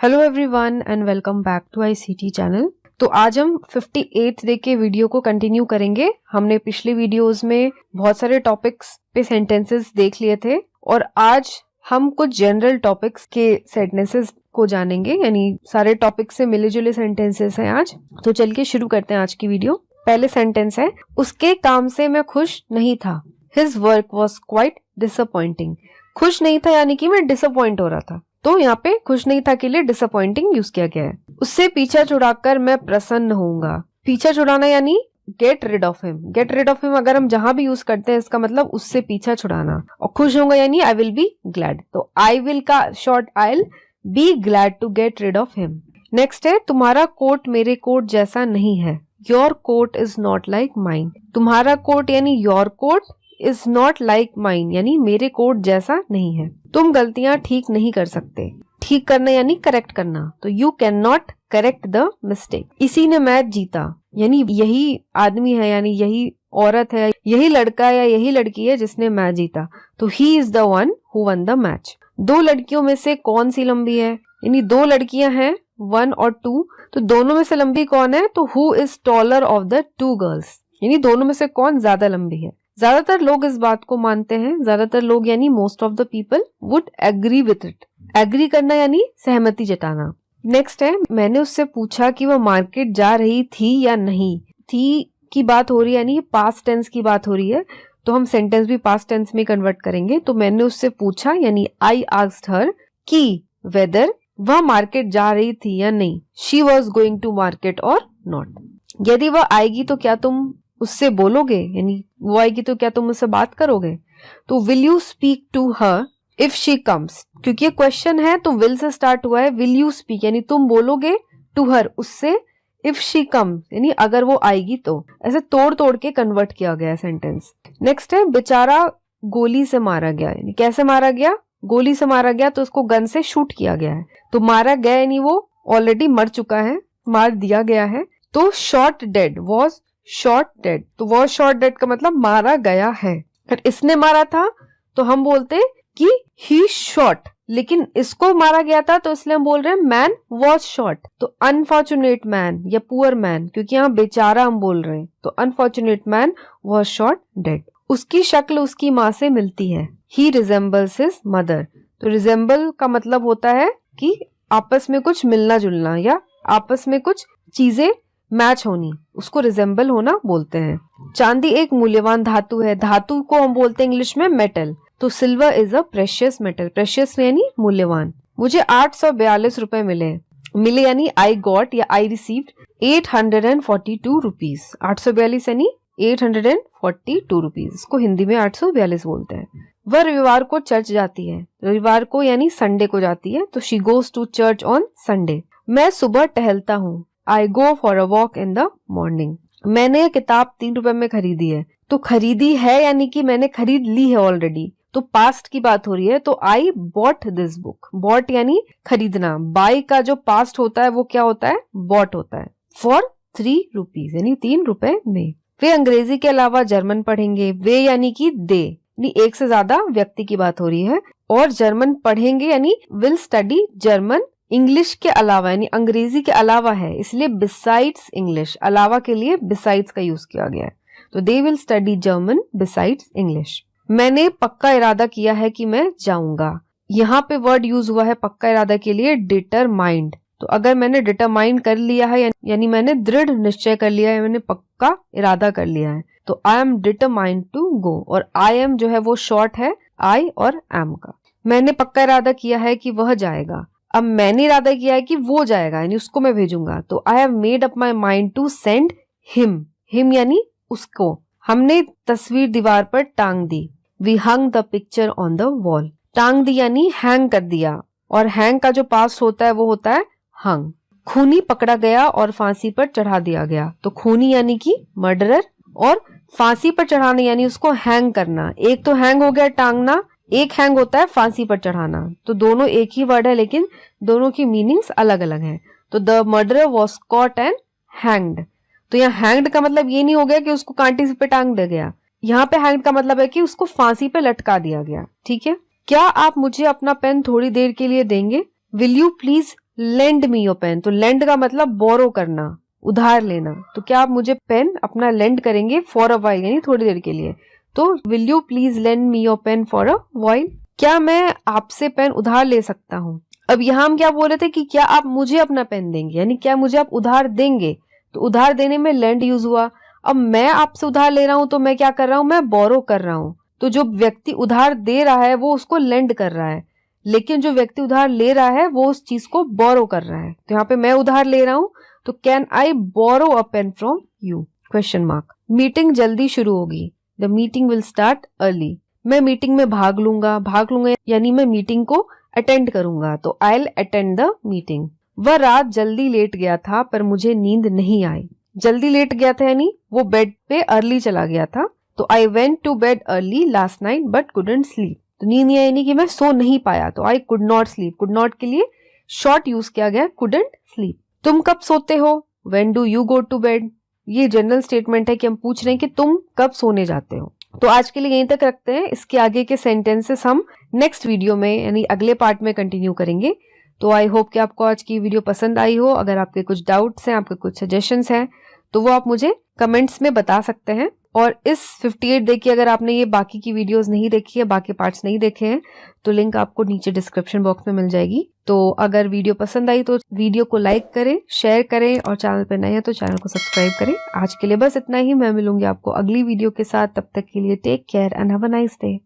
Hello everyone and welcome back to ICT channel. तो आज हम 58th डे के वीडियो को कंटिन्यू करेंगे। हमने पिछले वीडियोस में बहुत सारे टॉपिक्स पे सेंटेंसेस देख लिए थे और आज हम कुछ जनरल टॉपिक्स के सेंटेंसेस को जानेंगे, यानी सारे टॉपिक से मिले जुले सेंटेंसेस हैं आज। तो चलिए शुरू करते हैं आज की वीडियो। पहले सेंटेंस है, उसके काम से मैं खुश नहीं था। His work was quite disappointing. खुश नहीं था यानी कि मैं डिसअपॉइंट हो रहा था, तो यहाँ पे खुश नहीं था के लिए डिसअपॉइंटिंग यूज किया गया है। उससे पीछा छुड़ाकर मैं प्रसन्न होऊंगा। पीछा छुड़ाना यानी get rid of him. Get rid of him अगर हम जहां भी यूज करते हैं इसका मतलब उससे पीछा छुड़ाना। और खुश होऊंगा यानी आई विल बी ग्लैड। तो आई विल का short I will be glad to get rid of him. Next है, तुम्हारा कोट मेरे कोट जैसा नहीं है। Your coat is not like mine. तुम्हारा कोट यानी your coat is not like mine यानी मेरे कोट जैसा नहीं है। तुम गलतियां ठीक नहीं कर सकते। ठीक करना यानी करेक्ट करना, तो you can not correct the mistake. इसी ने मैच जीता यानी यही आदमी है, यानी यही औरत है, यही लड़का है या यही लड़की है जिसने मैच जीता, तो he is the one who one the match. दो लड़कियों में से कौन सी लंबी है, यानी दो लड़कियां हैं 1 और 2, तो दोनों में से लंबी कौन है, तो who is taller of the 2 girls, यानी दोनों में से कौन ज्यादा लंबी है। ज्यादातर लोग इस बात को मानते हैं, ज्यादातर लोग यानी most of the people would agree with it. Agree करना यानी सहमति जताना। नेक्स्ट है, मैंने उससे पूछा कि वह मार्केट जा रही थी या नहीं। थी की बात हो रही है यानी पास्ट टेंस की बात हो रही है, तो हम सेंटेंस भी पास्ट टेंस में कन्वर्ट करेंगे। तो मैंने उससे पूछा यानी आई आस्क्ड हर कि वेदर वह मार्केट जा रही थी या नहीं। She was going to market और नॉट। यदि वह आएगी तो क्या तुम उससे बोलोगे, यानी वो आएगी तो क्या तुम उससे बात करोगे। तो will you speak to her if she comes. क्योंकि ये क्वेश्चन है तो विल से स्टार्ट हुआ है। विल यू स्पीक यानी तुम बोलोगे, टू हर उससे, इफ शी कम्स यानी अगर वो आएगी तो। ऐसे तोड़ तोड़ के कन्वर्ट किया गया सेंटेंस। नेक्स्ट है, बेचारा गोली से मारा गया, यानी कैसे मारा गया, गोली से मारा गया तो उसको गन से शूट किया गया है। तो मारा गया यानी वो ऑलरेडी मर चुका है, मार दिया गया है। तो shot did was shot dead, तो वॉज शॉट डेड का मतलब मारा गया है। अगर इसने मारा था तो हम बोलते कि ही शॉट, लेकिन इसको मारा गया था तो इसलिए हम बोल रहे हैं मैन वॉज शॉट। तो अनफॉर्चुनेट मैन या पुअर मैन, क्योंकि यहाँ बेचारा हम बोल रहे हैं, तो unfortunate man was shot dead. उसकी शक्ल उसकी माँ से मिलती है। ही रिजेंबल्स हिज मदर। तो रिजेंबल का मतलब होता है कि आपस में कुछ मिलना जुलना या आपस में कुछ चीजें मैच होनी, उसको रिजेंबल होना बोलते हैं। चांदी एक मूल्यवान धातु है। धातु को हम बोलते हैं इंग्लिश में मेटल। तो silver is a precious metal. Precious यानी मूल्यवान। मुझे 842 रुपए मिले यानी आई गॉट या आई रिसीव्ड 842 रुपीज। 842 यानी 842 रुपीज, इसको हिंदी में 842 बोलते हैं। वह रविवार को चर्च जाती है। रविवार को यानी संडे को जाती है, तो she goes to church on Sunday. मैं सुबह टहलता हूँ। I go for a walk in the morning. मैंने ये किताब 3 रुपए में खरीदी है। तो खरीदी है यानी कि मैंने खरीद ली है ऑलरेडी, तो पास्ट की बात हो रही है, तो I bought this book. bought यानी खरीदना। buy का जो पास्ट होता है वो क्या होता है, bought होता है। for 3 rupees यानी 3 रुपए में। वे अंग्रेजी के अलावा जर्मन पढ़ेंगे। वे यानी कि दे, यानी एक से ज्यादा व्यक्ति की बात हो रही है। और जर्मन पढ़ेंगे यानी will study जर्मन इंग्लिश के अलावा, यानी अंग्रेजी के अलावा है, इसलिए बिसाइड्स इंग्लिश। अलावा के लिए बिसाइड्स का यूज किया गया है, तो they will study German besides English. मैंने पक्का इरादा किया है कि मैं जाऊंगा। यहाँ पे वर्ड यूज हुआ है पक्का इरादा के लिए डिटरमाइंड। तो अगर मैंने डिटरमाइन कर लिया है यानी मैंने दृढ़ निश्चय कर लिया है, मैंने पक्का इरादा कर लिया है, तो I am determined to go. और आई एम जो है वो शॉर्ट है आई और एम का। मैंने पक्का इरादा किया है कि वह जाएगा। अब मैंने इरादा किया है कि वो जाएगा यानी उसको मैं भेजूंगा, तो I have made up my mind to send him. Him यानी उसको। हमने तस्वीर दीवार पर टांग दी। We hung the picture on the wall. टांग दी यानी हैंग कर दिया, और हैंग का जो पास्ट होता है वो होता है हंग। खूनी पकड़ा गया और फांसी पर चढ़ा दिया गया। तो खूनी यानी कि मर्डरर, और फांसी पर चढ़ाना यानी उसको हैंग करना। एक तो हैंग हो गया टांगना, एक हैंग होता है फांसी पर चढ़ाना। तो दोनों एक ही वर्ड है लेकिन दोनों की मीनिंग्स अलग अलग हैं। तो the murderer was caught and hanged. तो यहाँ हैंग्ड का मतलब ये नहीं हो गया कि उसको कांटे पे टांग दिया गया। यहाँ पे हैंग्ड का मतलब है कि उसको फांसी पे लटका दिया गया। ठीक है। क्या आप मुझे अपना पेन थोड़ी देर के लिए देंगे। Will you please lend me your pen, तो लेंड का मतलब बोरो करना, उधार लेना। तो क्या आप मुझे पेन अपना लेंड करेंगे फॉर अ वाइल, यानी थोड़ी देर के लिए। तो will you please lend me your pen for a while, क्या मैं आपसे पेन उधार ले सकता हूँ। अब यहाँ हम क्या बोल रहे थे कि क्या आप मुझे अपना पेन देंगे, यानी क्या मुझे आप उधार देंगे। तो उधार देने में लेंड यूज हुआ। अब मैं आपसे उधार ले रहा हूं तो मैं क्या कर रहा हूं, मैं बोरो कर रहा हूं। तो जो व्यक्ति उधार दे रहा है वो उसको लेंड कर रहा है, लेकिन जो व्यक्ति उधार ले रहा है वो उस चीज को बोरो कर रहा है। तो यहाँ पे मैं उधार ले रहा हूं, तो can I borrow a pen from you, question mark. Meeting जल्दी शुरू होगी, the meeting will start early, मैं मीटिंग में भाग लूंगा यानी मैं मीटिंग को अटेंड करूंगा। तो I will attend the meeting. वह रात जल्दी लेट गया था पर मुझे नींद नहीं आई, जल्दी लेट गया था यानी वो बेड पे अर्ली चला गया था। तो I went to bed early last night but couldn't sleep, तो नींद नहीं आई यानी कि मैं सो नहीं पाया। तो I could not sleep, could not के लिए शॉर्ट यूज किया गया, कुडंट स्लीप। तुम कब सोते हो, when do you go to bed, ये जनरल स्टेटमेंट है कि हम पूछ रहे हैं कि तुम कब सोने जाते हो। तो आज के लिए यहीं तक रखते हैं, इसके आगे के सेंटेंसेस हम नेक्स्ट वीडियो में यानी अगले पार्ट में कंटिन्यू करेंगे। तो आई होप कि आपको आज की वीडियो पसंद आई हो। अगर आपके कुछ डाउट्स हैं, आपके कुछ सजेशंस हैं, तो वो आप मुझे कमेंट्स में बता सकते हैं। और इस 58 डे की अगर आपने ये बाकी की वीडियोस नहीं देखी है, बाकी पार्ट्स नहीं देखे हैं, तो लिंक आपको नीचे डिस्क्रिप्शन बॉक्स में मिल जाएगी। तो अगर वीडियो पसंद आई तो वीडियो को लाइक करें, शेयर करें, और चैनल पर नए हैं तो चैनल को सब्सक्राइब करें। आज के लिए बस इतना ही, मैं मिलूंगी आपको अगली वीडियो के साथ। तब तक के लिए take care and have a nice day.